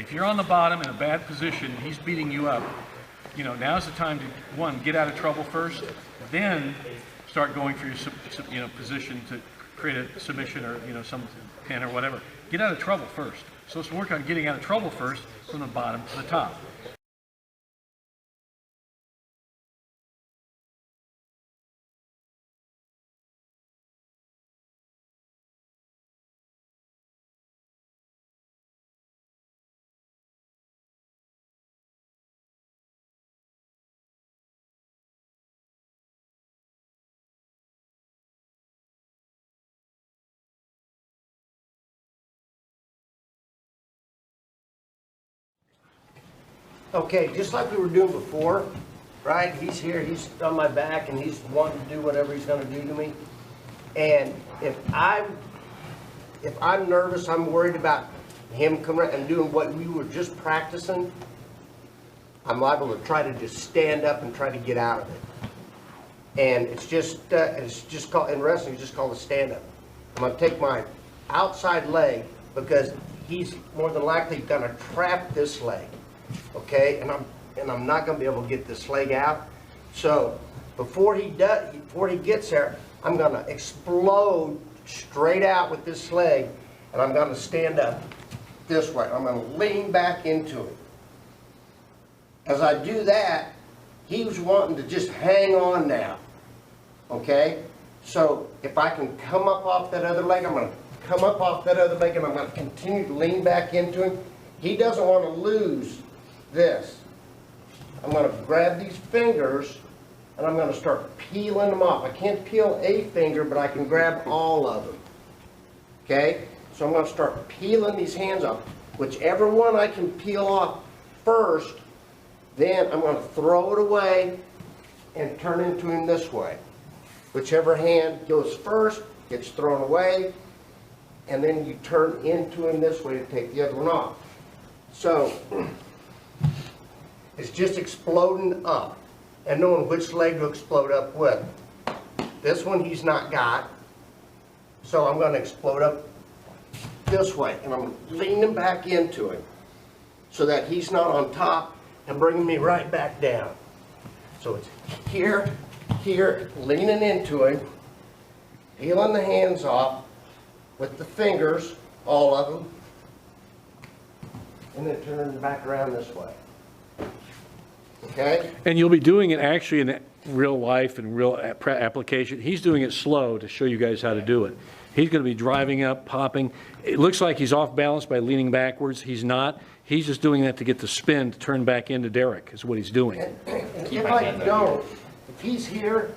If you're on the bottom in a bad position, he's beating you up, you know, now's the time to, one, get out of trouble first, then start going for your position to create a submission or, you know, some pin or whatever. Get out of trouble first. So let's work on getting out of trouble first from the bottom to the top. Okay, just like we were doing before, right? He's here, he's on my back, and he's wanting to do whatever he's going to do to me. And if I'm nervous, I'm worried about him coming and doing what we were just practicing, I'm liable to try to just stand up and try to get out of it. And it's just called, in wrestling, it's just called a stand-up. I'm going to take my outside leg because he's more than likely going to trap this leg. Okay, and I'm not going to be able to get this leg out. So before he gets there, I'm going to explode straight out with this leg, and I'm going to stand up this way. I'm going to lean back into it. As I do that, he was wanting to just hang on now. Okay, so if I can come up off that other leg, I'm going to come up off that other leg, and I'm going to continue to lean back into him. He doesn't want to lose this. I'm going to grab these fingers and I'm going to start peeling them off. I can't peel a finger, but I can grab all of them. Okay? So I'm going to start peeling these hands off. Whichever one I can peel off first, then I'm going to throw it away and turn into him this way. Whichever hand goes first gets thrown away, and then you turn into him this way to take the other one off. So it's just exploding up and knowing which leg to explode up with. This one he's not got, so I'm going to explode up this way, and I'm leaning back into him so that he's not on top and bringing me right back down. So it's here, here, leaning into him, peeling the hands off with the fingers, all of them, and then turning back around this way. Okay? And you'll be doing it actually in real life and real application. He's doing it slow to show you guys how to do it. He's going to be driving up, popping. It looks like he's off balance by leaning backwards. He's not. He's just doing that to get the spin to turn back into Derek is what he's doing. And if I don't, if he's here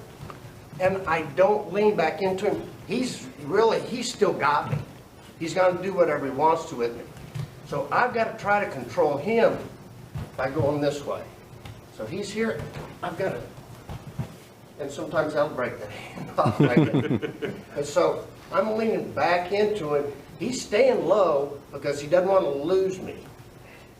and I don't lean back into him, he's still got me. He's going to do whatever he wants to with me. So I've got to try to control him by going this way. So he's here, I've got to, and sometimes I'll break that hand off like that. And so I'm leaning back into him. He's staying low because he doesn't want to lose me.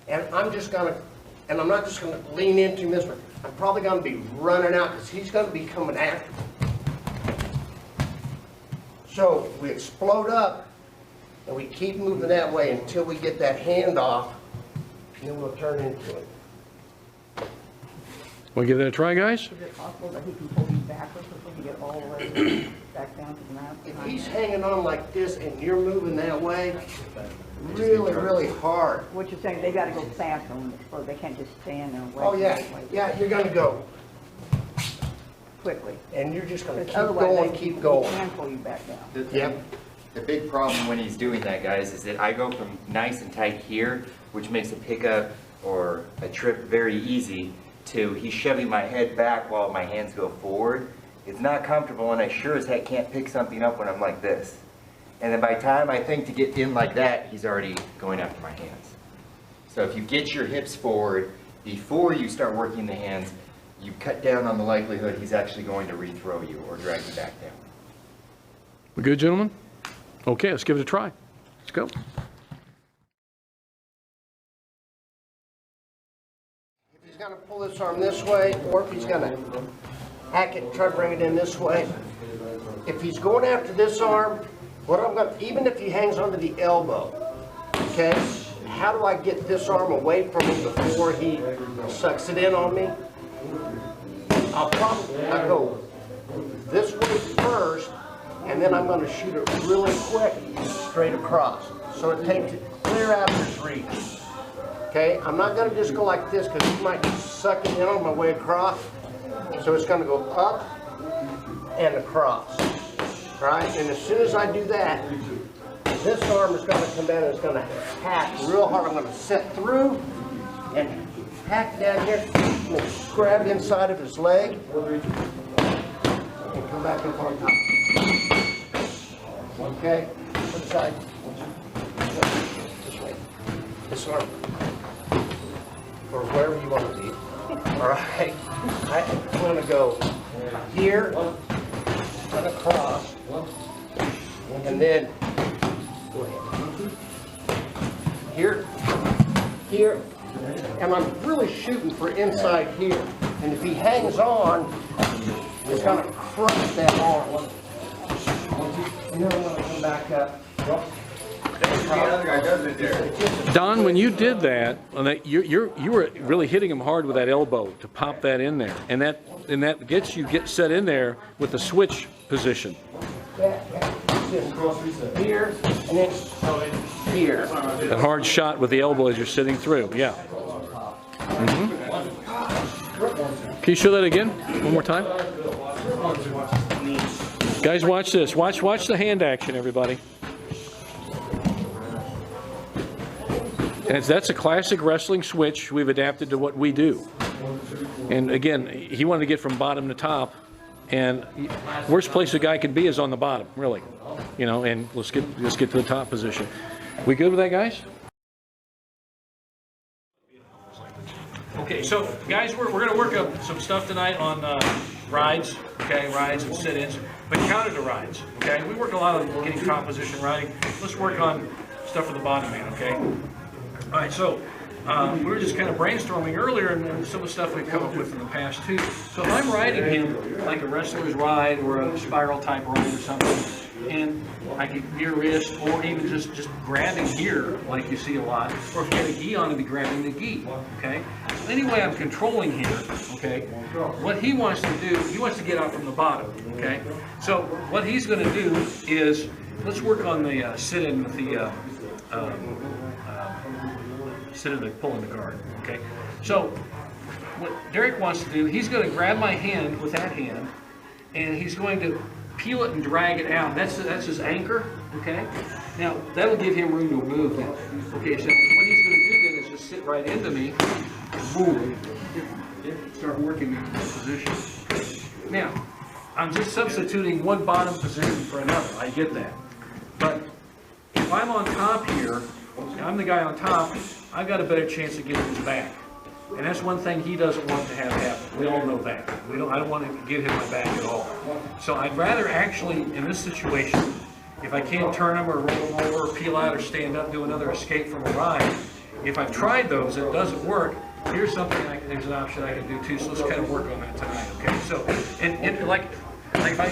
And I'm just going to, and I'm not just going to lean into him this way. I'm probably going to be running out because he's going to be coming after me. So we explode up and we keep moving that way until we get that hand off, and then we'll turn into it. Want to give that a try, guys? Is it possible that he can pull you backwards before you get all the way back down to the ground? If he's hanging on like this and you're moving that way, really, really hard. What you're saying, they got to go faster when it's slow. They can't just stand there and wait. Oh yeah, yeah, you're going to go. Quickly. And you're just going to keep Otherwise, going, they keep going. can pull you back down. Yep. The big problem when he's doing that, guys, is that I go from nice and tight here, which makes a pickup or a trip very easy, to he's shoving my head back while my hands go forward. It's not comfortable, and I sure as heck can't pick something up when I'm like this. And then by the time I think to get in like that, he's already going after my hands. So if you get your hips forward before you start working the hands, you cut down on the likelihood he's actually going to rethrow you or drag you back down. We good, gentlemen? Okay, let's give it a try. Let's go. If he's going to pull this arm this way, or if he's going to hack it and try to bring it in this way, if he's going after this arm, what I'm going to, even if he hangs onto the elbow, okay, how do I get this arm away from him before he sucks it in on me? I'll go this way first, and then I'm going to shoot it really quick, straight across. So it takes it clear out of his reach. Okay, I'm not going to just go like this because he might be sucking in on my way across. So it's going to go up and across, right? And as soon as I do that, this arm is going to come down and it's going to hack real hard. I'm going to set through and hack down here, and grab inside of his leg, and come back up on top. Okay, other side. This way. This arm. Or wherever you want to be. All right. I'm going to go here and across, and then go ahead. Here, here, and I'm really shooting for inside here. And if he hangs on, it's going to crush that arm. And then I'm going to come back up. Don, when you did that, you were really hitting him hard with that elbow to pop that in there, and that gets you set in there with the switch position. Here and then here. That hard shot with the elbow as you're sitting through, yeah. Can you show that again, one more time? Guys, watch this. Watch the hand action, everybody. And that's a classic wrestling switch we've adapted to what we do. And again, he wanted to get from bottom to top, and worst place a guy can be is on the bottom, really. You know, and let's get to the top position. We good with that, guys? Okay, so guys, we're going to work up some stuff tonight on rides, okay, rides and sit-ins, but counter to rides, okay? We work a lot on getting top position riding. Let's work on stuff for the bottom man, okay? All right, so we were just kind of brainstorming earlier, and some of the stuff we've come up with in the past too. So if I'm riding him like a wrestler's ride or a spiral type ride or something, and I can near wrist, or even just grabbing here like you see a lot, or if you have a gi on, to be grabbing the gi, okay? So anyway, I'm controlling here, okay? What he wants to do, he wants to get out from the bottom, okay? So what he's going to do is, let's work on the sit-in with the pulling the guard, okay? So what Derek wants to do, he's going to grab my hand with that hand, and he's going to peel it and drag it out. That's his anchor, okay? Now, that'll give him room to move now. Okay, so what he's going to do then is just sit right into me, boom, start working me in that position. Now, I'm just substituting one bottom position for another. I get that. But if I'm on top here, I'm the guy on top, I've got a better chance of getting his back. And that's one thing he doesn't want to have happen. We all know that. I don't want to give him my back at all. So I'd rather actually, in this situation, if I can't turn him or roll him over or peel out or stand up, do another escape from a ride, if I've tried those and it doesn't work, here's something, there's an option I can do too. So let's kind of work on that tonight, okay? So, and like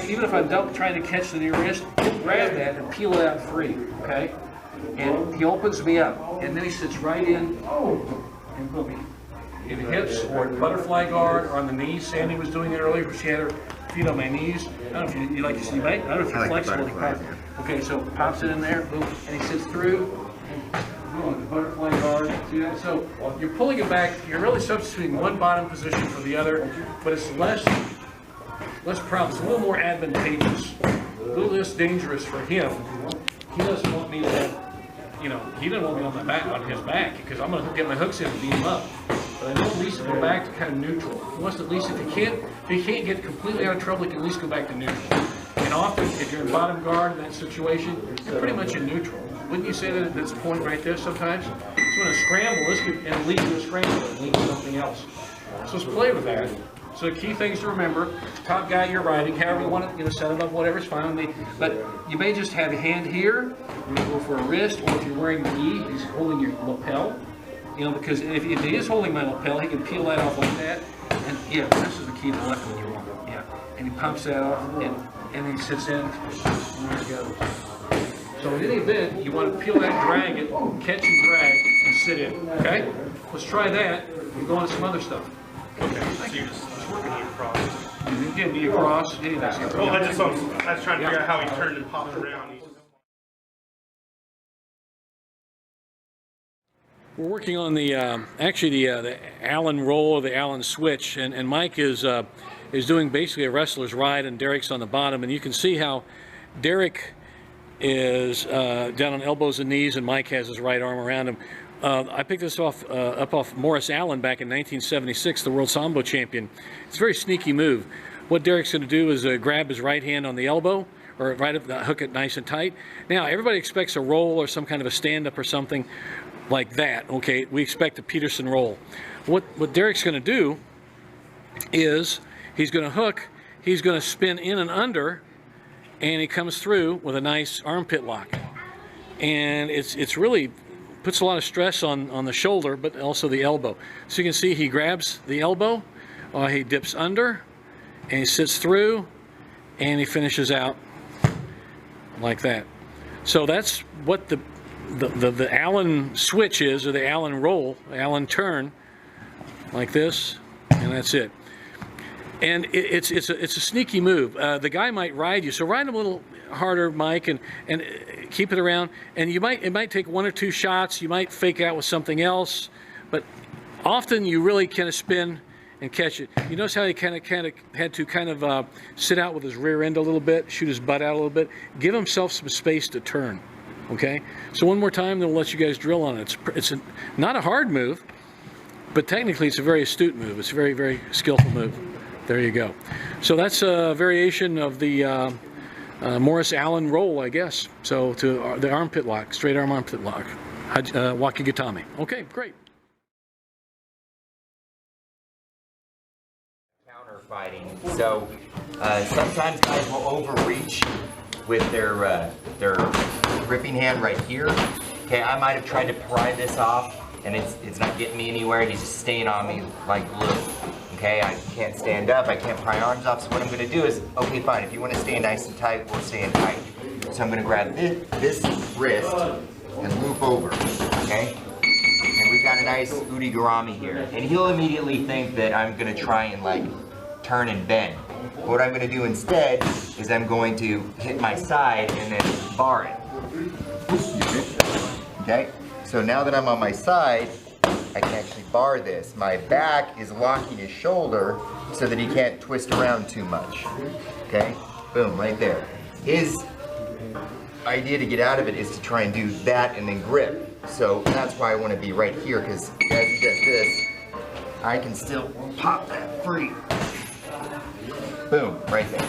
even if I'm trying to catch the near wrist, grab that and peel it out free, okay? And he opens me up, and then he sits right in, and boom, in the hips or butterfly guard or on the knees. Sandy was doing it earlier, but she had her feet on my knees. I don't know if you like to see, mate. I don't know if you're flexible. Okay, so pops it in there, boom, and he sits through, and boom, the butterfly guard. See that? So you're pulling it back. You're really substituting one bottom position for the other, but it's less problems. It's a little more advantageous, a little less dangerous for him. He doesn't want me to have, he doesn't want me on his back, because I'm going to get my hooks in and beat him up. But I know at least to go back to kind of neutral. He wants to at least, if he can't get completely out of trouble, he can at least go back to neutral. And often, if you're in bottom guard in that situation, you're pretty much in neutral. Wouldn't you say that that's a point right there sometimes? So in a scramble, this could lead to a scramble and lead to something else. So let's play with that. So the key things to remember: top guy you're riding, however you want to set it up, whatever's fine with me. But you may just have a hand here, you go for a wrist, or if you're wearing the gi, he's holding your lapel. Because if he is holding my lapel, he can peel that off like that. And yeah, this is the key to the left one you want. Yeah. And he pumps that off, and then he sits in, and there he goes. So in any event, you want to peel that, drag it, catch and drag, and sit in, okay? Let's try that, and go on to some other stuff. Okay, so you're just working knee across. Yeah, knee across, yeah, that's Well, I was trying to figure out how he turned and popped around. We're working on the actually the ALLAN roll or the ALLAN switch, and Mike is doing basically a wrestler's ride, and Derek's on the bottom, and you can see how Derek is down on elbows and knees, and Mike has his right arm around him. I picked this up off Morris Allen back in 1976, the world sambo champion. It's a very sneaky move. What Derek's going to do is grab his right hand on the elbow, or right up, hook it nice and tight. Now, everybody expects a roll or some kind of a stand-up or something like that. Okay, we expect a Peterson roll. What Derek's going to do is he's going to hook, he's going to spin in and under, and he comes through with a nice armpit lock. And it's really puts a lot of stress on the shoulder, but also the elbow. So you can see he grabs the elbow, he dips under, and he sits through, and he finishes out like that. So that's what the ALLAN switch is, or the ALLAN roll, the ALLAN turn, like this, and that's it. And it's a sneaky move. The guy might ride you, so ride him a little harder, Mike, and keep it around. And it might take 1 or 2 shots. You might fake out with something else, but often you really kind of spin and catch it. You notice how he kind of had to sit out with his rear end a little bit, shoot his butt out a little bit, give himself some space to turn. Okay. So one more time, then we'll let you guys drill on it. It's not a hard move, but technically it's a very astute move. It's a very, very skillful move. There you go. So that's a variation of the Morris Allen roll, I guess. So to the armpit lock, straight arm armpit lock, WAKI GATAME. Okay, great. Counter fighting. So sometimes guys will overreach with their gripping hand right here. Okay, I might have tried to pry this off, and it's not getting me anywhere, and he's just staying on me like glue. Okay, I can't stand up, I can't pry arms off, so what I'm going to do is, okay, fine, if you want to stay nice and tight, we'll stay in tight. So I'm going to grab this wrist and loop over, okay? And we've got a nice udigarami here. And he'll immediately think that I'm going to try and like turn and bend. What I'm going to do instead is I'm going to hit my side and then bar it. Okay, so now that I'm on my side, I can actually bar this. My back is locking his shoulder so that he can't twist around too much. Okay, boom, right there. His idea to get out of it is to try and do that and then grip. So that's why I want to be right here, because as he does this, I can still pop that free. Boom, right there.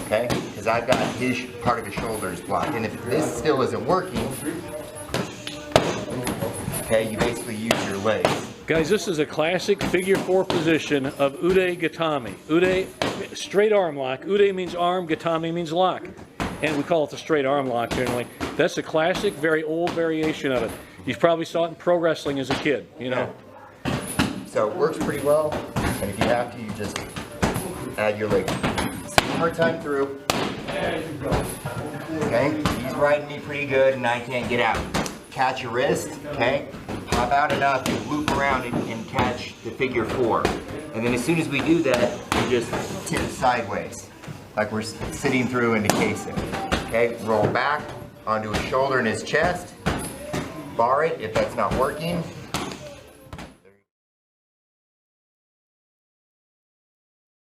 Okay, because I've got his part of his shoulders blocked. And if this still isn't working, okay, you basically use your legs. Guys, this is a classic figure 4 position of ude gatame. Ude, straight arm lock. Ude means arm, gatame means lock. And we call it the straight arm lock generally. That's a classic, very old variation of it. You probably saw it in pro wrestling as a kid, you know. So it works pretty well, and if you have to, you just add your leg. See, one more time through. Okay, he's riding me pretty good, and I can't get out. Catch your wrist, okay? Pop out enough and loop around and catch the figure 4. And then as soon as we do that, we just tip sideways, like we're sitting through into casing. Okay, roll back onto his shoulder and his chest. Bar it if that's not working.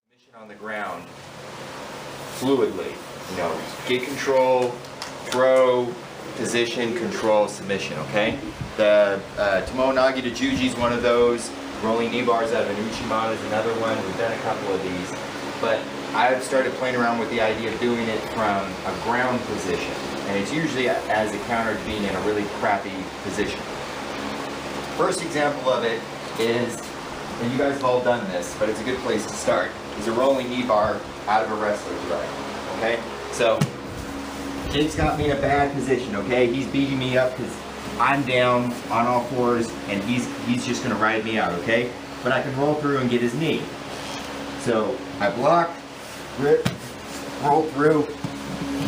Submission on the ground, fluidly. You know, get control, throw, position, control, submission, okay? The Tomoe to Juji is one of those. Rolling knee bars out of an Uchimata is another one. We've done a couple of these. But I've started playing around with the idea of doing it from a ground position. And it's usually as a counter to being in a really crappy position. First example of it is, and you guys have all done this, but it's a good place to start, is a rolling knee bar out of a wrestler's right, okay? So, Jake's got me in a bad position, okay? He's beating me up because I'm down on all fours and he's just gonna ride me out, okay? But I can roll through and get his knee. So, I block, grip, roll through,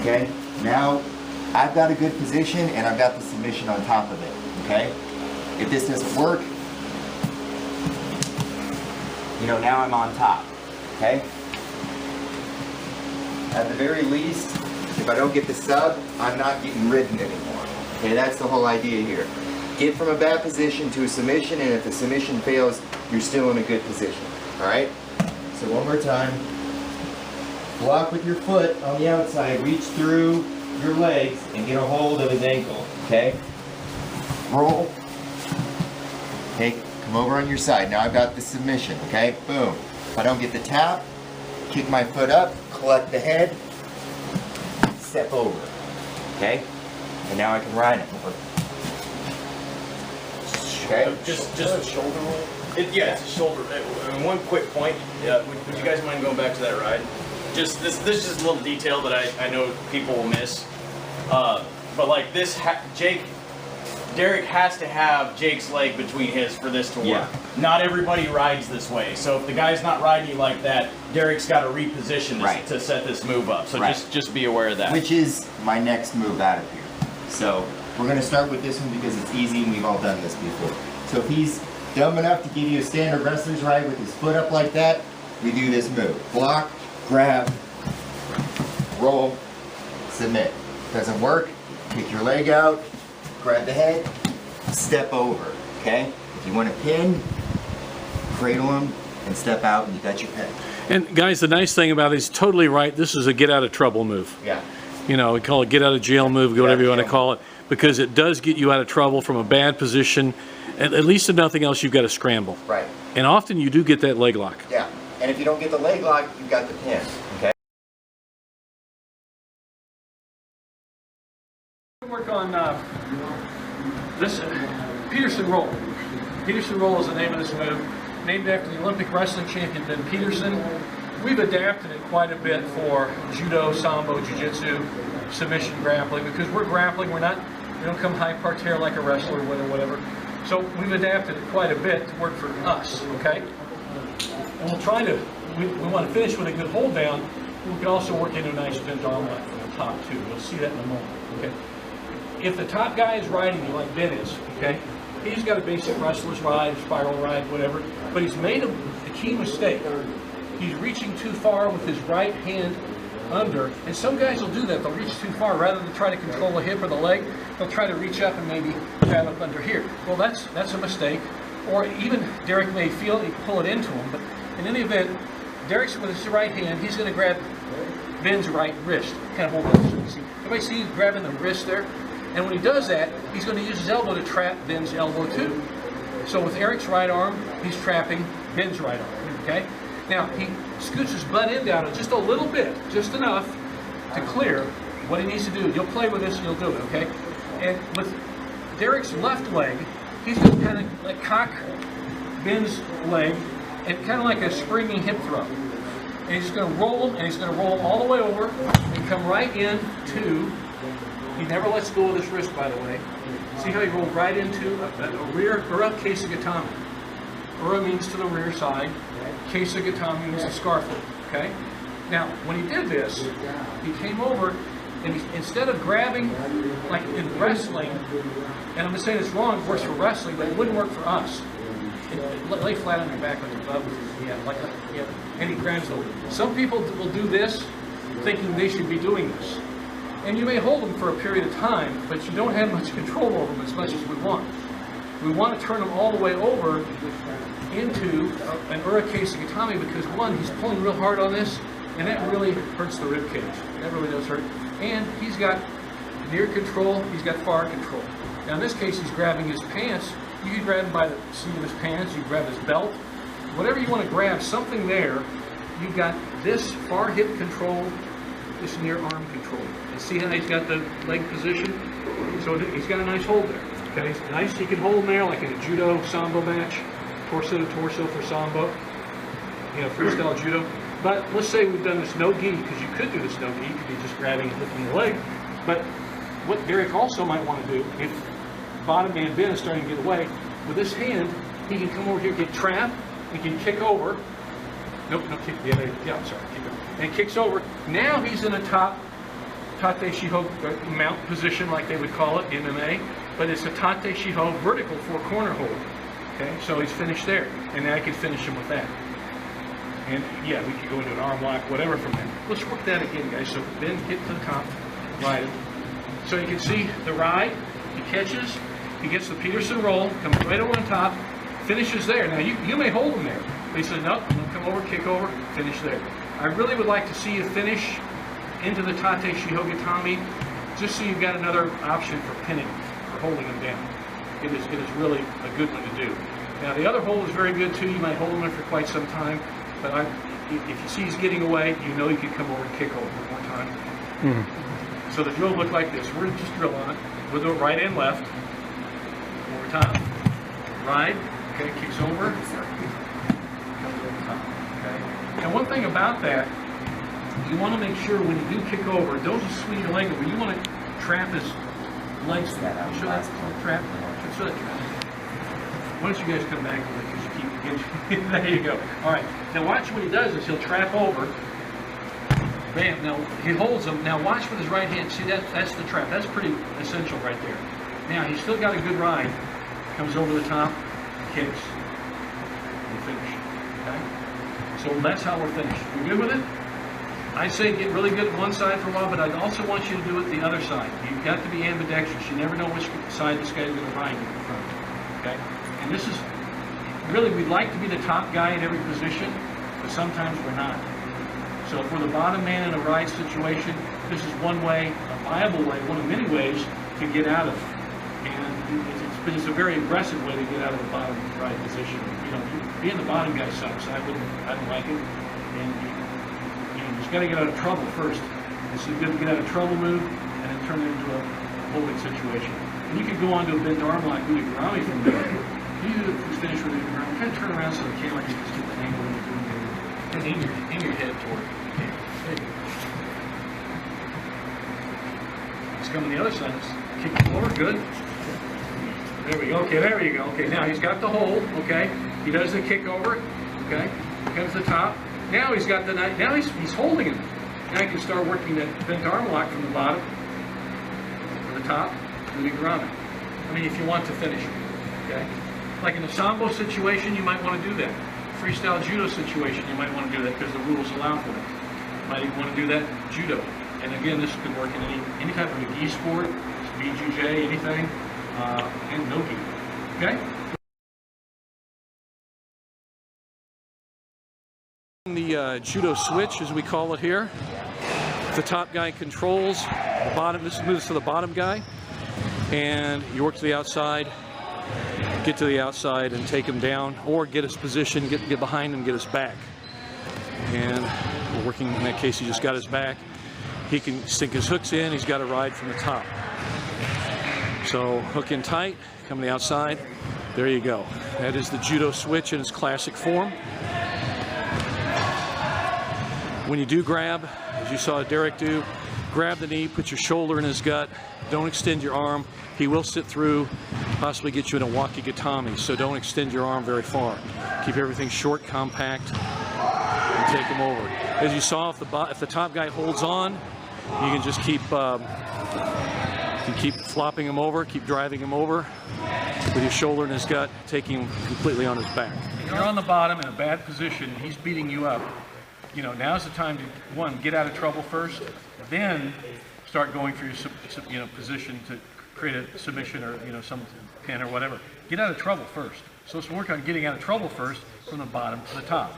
okay? Now, I've got a good position and I've got the submission on top of it, okay? If this doesn't work, you know, now I'm on top, okay? At the very least, if I don't get the sub, I'm not getting ridden anymore. Okay, that's the whole idea here. Get from a bad position to a submission, and if the submission fails, you're still in a good position, all right? So one more time. Block with your foot on the outside, reach through your legs and get a hold of his ankle, okay? Roll. Okay, come over on your side. Now I've got the submission, okay? Boom. If I don't get the tap, kick my foot up, collect the head, step over, okay? And now I can ride it. Okay? Just a shoulder roll? Yeah, it's a shoulder. And one quick point, would you guys mind going back to that ride? Just this is just a little detail that I know people will miss. But like this, Derek has to have Jake's leg between his for this to work. Yeah. Not everybody rides this way. So if the guy's not riding you like that, Derek's got to reposition to set this move up. So just be aware of that. Which is my next move out of here. So we're going to start with this one because it's easy and we've all done this before. So if he's dumb enough to give you a standard wrestler's ride with his foot up like that, we do this move. Block, grab, roll, submit. Doesn't work, kick your leg out, grab the head, step over, okay? If you want to pin, cradle him, and step out, and you got your pin. And guys, the nice thing about it is totally right. This is a get out of trouble move. Yeah. You know, we call it get out of jail move, whatever you want to call it, because it does get you out of trouble from a bad position. At least if nothing else, you've got to scramble. Right. And often you do get that leg lock. Yeah. And if you don't get the leg lock, you've got the pin, okay? Work on this Peterson roll. Peterson roll is the name of this move, named after the Olympic wrestling champion Ben Peterson. We've adapted it quite a bit for judo, sambo, jiu-jitsu, submission grappling, because we're grappling. We don't come high parterre like a wrestler would or whatever. So we've adapted it quite a bit to work for us, okay? And we'll try to, we want to finish with a good hold down. We can also work into a nice bent arm lock from the top too. You'll see that in a moment, okay? If the top guy is riding you like Ben is, okay? He's got a basic wrestler's ride, spiral ride, whatever, but he's made a key mistake. He's reaching too far with his right hand under, and some guys will do that. They'll reach too far. Rather than try to control the hip or the leg, they'll try to reach up and maybe grab up under here. Well, that's a mistake. Or even Derek may feel he pull it into him, but in any event, Derek's with his right hand, he's going to grab Ben's right wrist. Kind of hold it. So you see, everybody see he's grabbing the wrist there? And when he does that, he's going to use his elbow to trap Ben's elbow too. So with Eric's right arm, he's trapping Ben's right arm, okay? Now, he scoots his butt end down just a little bit, just enough to clear what he needs to do. You'll play with this and you'll do it, okay? And with Derek's left leg, he's going to kind of like cock Ben's leg and kind of like a springy hip throw. And he's just going to roll him, and he's going to roll him all the way over and come right into, he never lets go of this wrist, by the way. See how he rolled right into a rear, ura kesa gatame. Ura means to the rear side. Kesa gatame means a scarf loop, okay? Now, when he did this, he came over, and instead of grabbing, like in wrestling, and I'm going to say this wrong, it works for wrestling, but it wouldn't work for us. Lay flat on your back like above, and he grabs over. Some people will do this thinking they should be doing this. And you may hold them for a period of time, but you don't have much control over them as much as we want. We want to turn them all the way over into an ura kesa gatame because, one, he's pulling real hard on this, and that really hurts the rib cage. That really does hurt. And he's got near control, he's got far control. Now in this case, he's grabbing his pants. You can grab him by the seat of his pants, you can grab his belt. Whatever you want to grab, something there, you've got this far hip control, this near arm control. And see how he's got the leg position? So he's got a nice hold there. Okay, it's nice. He can hold him there like in a judo sambo match, torso to torso for sambo, freestyle judo. But let's say we've done this no gi, because you could do this no gi, you could be just grabbing, lifting the leg. But what Derek also might want to do, if bottom man Ben is starting to get away, with this hand, he can come over here, get trapped, he can kick over. Nope, kick, sorry, keep going. And kicks over. Now he's in a top tate shiho mount position, like they would call it, MMA, but it's a tate shiho vertical four-corner hold. Okay, so he's finished there, and now I can finish him with that. And yeah, we could go into an arm lock, whatever from there. Let's work that again, guys. So then get to the top, ride him. So you can see the ride, he catches, he gets the Peterson roll, comes right over the top, finishes there. Now you may hold him there. But he said, nope, I'm gonna come over, kick over, finish there. I really would like to see you finish into the tate shiho gatame, just so you've got another option for pinning, for holding him down. It is really a good one to do. Now the other hold is very good too. You might hold him there for quite some time, but if you see he's getting away, you know you can come over and kick over one more time. Mm-hmm. So the drill will look like this. We're just drill on it. We'll do it right and left. One more time. Ride. Okay, kicks over. Comes over top. Okay. Now one thing about that, you want to make sure when you do kick over, don't just swing your leg over. You want to trap his legs. Show that trap. Show that trap. Why don't you guys come back with it, because you keep getting. There you go. All right. Now watch what he does is he'll trap over. Bam. Now he holds them. Now watch with his right hand. See that? That's the trap. That's pretty essential right there. Now he's still got a good ride. Comes over the top, kicks, and finish. Okay. So that's how we're finished. You good with it? I say get really good at one side for a while, but I'd also want you to do it the other side. You've got to be ambidextrous. You never know which side this guy's going to ride you in front. Okay. And this is really, we'd like to be the top guy in every position, but sometimes we're not. So if we're the bottom man in a ride situation, this is one way, a viable way, one of many ways to get out of it. And it's a very aggressive way to get out of the bottom ride position. You know, being the bottom guy sucks. I don't like it. And you just got to get out of trouble first. This is good to get out of trouble move and then turn it into a holding situation. And you can go on to a bent arm lock, do the grounding from there. You finish with the ground. Kind of turn around so the camera can just get the angle when you're doing it. And aim your head toward it. Okay. There you go. Let's come on the other side. Kick it forward. Good. There we go. Okay, there we go. Okay, now he's got the hold. Okay. He does the kick over. Okay. Comes to the top. Now he's got the knife. Now he's holding him. Now he can start working that bent arm lock from the bottom to the top. Moving around it. I mean, if you want to finish it. Okay. Like in a sambo situation, you might want to do that. Freestyle judo situation, you might want to do that because the rules allow for that. You might even want to do that judo. And again, this could work in any type of a gi sport, BJJ, anything, and no gi. Okay? The judo switch, as we call it here. The top guy controls the bottom. This moves to the bottom guy, and you work to the outside. Get to the outside and take him down, or get his position, get behind him, get his back. And we're working, in that case, he just got his back. He can sink his hooks in, he's got to ride from the top. So hook in tight, come to the outside, there you go. That is the judo switch in its classic form. When you do grab, as you saw Derek do, grab the knee, put your shoulder in his gut, don't extend your arm. He will sit through, possibly get you in a WAKI gatame, so don't extend your arm very far. Keep everything short, compact, and take him over. As you saw, if the top guy holds on, you can just keep flopping him over, keep driving him over with your shoulder in his gut, taking him completely on his back. You're on the bottom in a bad position, he's beating you up. You know, now's the time to, one, get out of trouble first, then start going for your position to create a submission or, some pin or whatever. Get out of trouble first. So let's work on getting out of trouble first from the bottom to the top.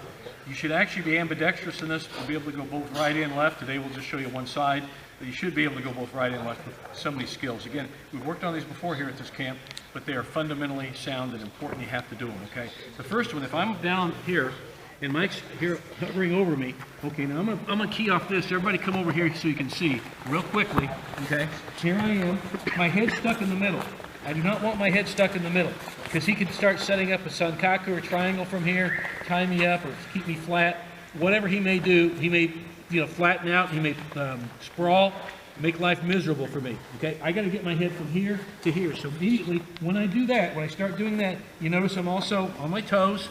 You should actually be ambidextrous in this. You'll be able to go both right and left. Today we'll just show you one side, but you should be able to go both right and left with so many skills. Again, we've worked on these before here at this camp, but they are fundamentally sound and important. You have to do them, okay? The first one, if I'm down here, and Mike's here hovering over me. Okay, now I'm gonna key off this. Everybody come over here so you can see real quickly. Okay, here I am. My head's stuck in the middle. I do not want my head stuck in the middle because he could start setting up a sankaku or triangle from here, tie me up or keep me flat. Whatever he may do, he may flatten out. He may sprawl, make life miserable for me. Okay, I got to get my head from here to here. So immediately when I do that, when I start doing that, you notice I'm also on my toes.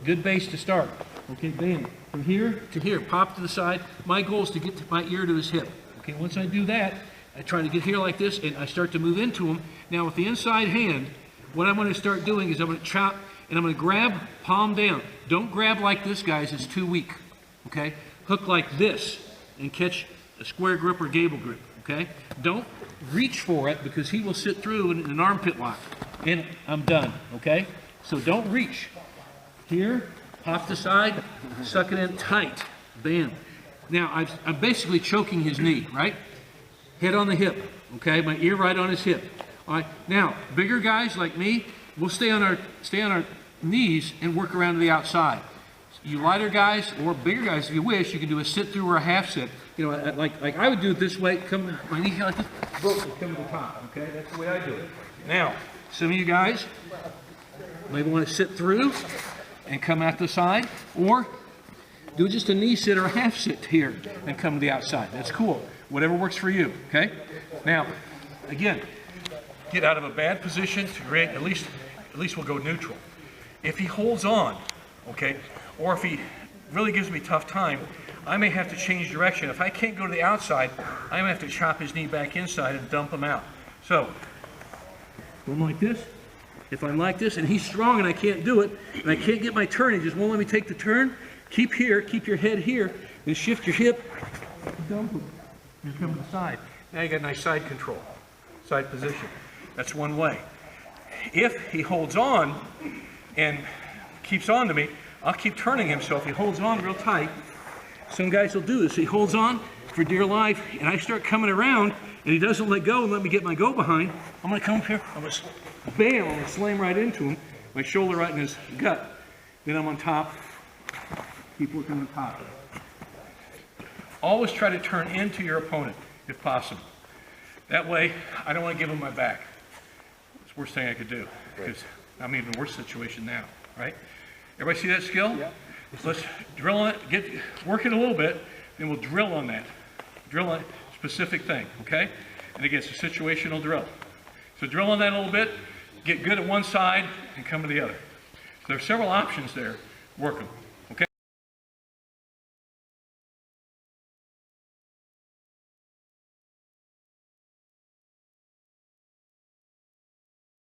Good base to start. Okay, bam. From here to here, pop to the side. My goal is to get my ear to his hip. Okay, once I do that, I try to get here like this, and I start to move into him. Now with the inside hand, what I'm going to start doing is I'm going to chop, and I'm going to grab palm down. Don't grab like this, guys, it's too weak, okay? Hook like this, and catch a square grip or gable grip, okay? Don't reach for it, because he will sit through in an armpit lock, and I'm done, okay? So don't reach. Here, off the side, suck it in tight, bam. Now, I'm basically choking his knee, right? Head on the hip, okay? My ear right on his hip. All right, now, bigger guys like me, we'll stay on our knees and work around to the outside. You lighter guys, or bigger guys, if you wish, you can do a sit through or a half sit. You know, like I would do it this way, come, my knee like this, boom, come to the top, okay? That's the way I do it. Now, some of you guys maybe want to sit through and come out the side, or do just a knee sit or a half sit here and come to the outside. That's cool. Whatever works for you, okay? Now, again, get out of a bad position to create, at least we'll go neutral. If he holds on, okay, or if he really gives me a tough time, I may have to change direction. If I can't go to the outside, I may have to chop his knee back inside and dump him out. So, going like this. If I'm like this and he's strong and I can't do it, and I can't get my turn, he just won't let me take the turn, keep here, keep your head here, then shift your hip, dump him, and come to the side. Now you got nice side control, side position. That's one way. If he holds on and keeps on to me, I'll keep turning him. So if he holds on real tight, some guys will do this. He holds on for dear life, and I start coming around, and he doesn't let go and let me get my go behind. I'm going to come up here, I'm going to bam, I'm going to slam right into him, my shoulder right in his gut. Then I'm on top, keep working on top. Always try to turn into your opponent, if possible. That way, I don't want to give him my back. It's the worst thing I could do, because I'm in an even worse situation now, right? Everybody see that skill? Yeah. Let's drill on it, work it a little bit, then we'll drill on that. Drill on a specific thing, okay? And again, it's a situational drill. So drill on that a little bit, get good at one side, and come to the other. So there are several options there. Work them.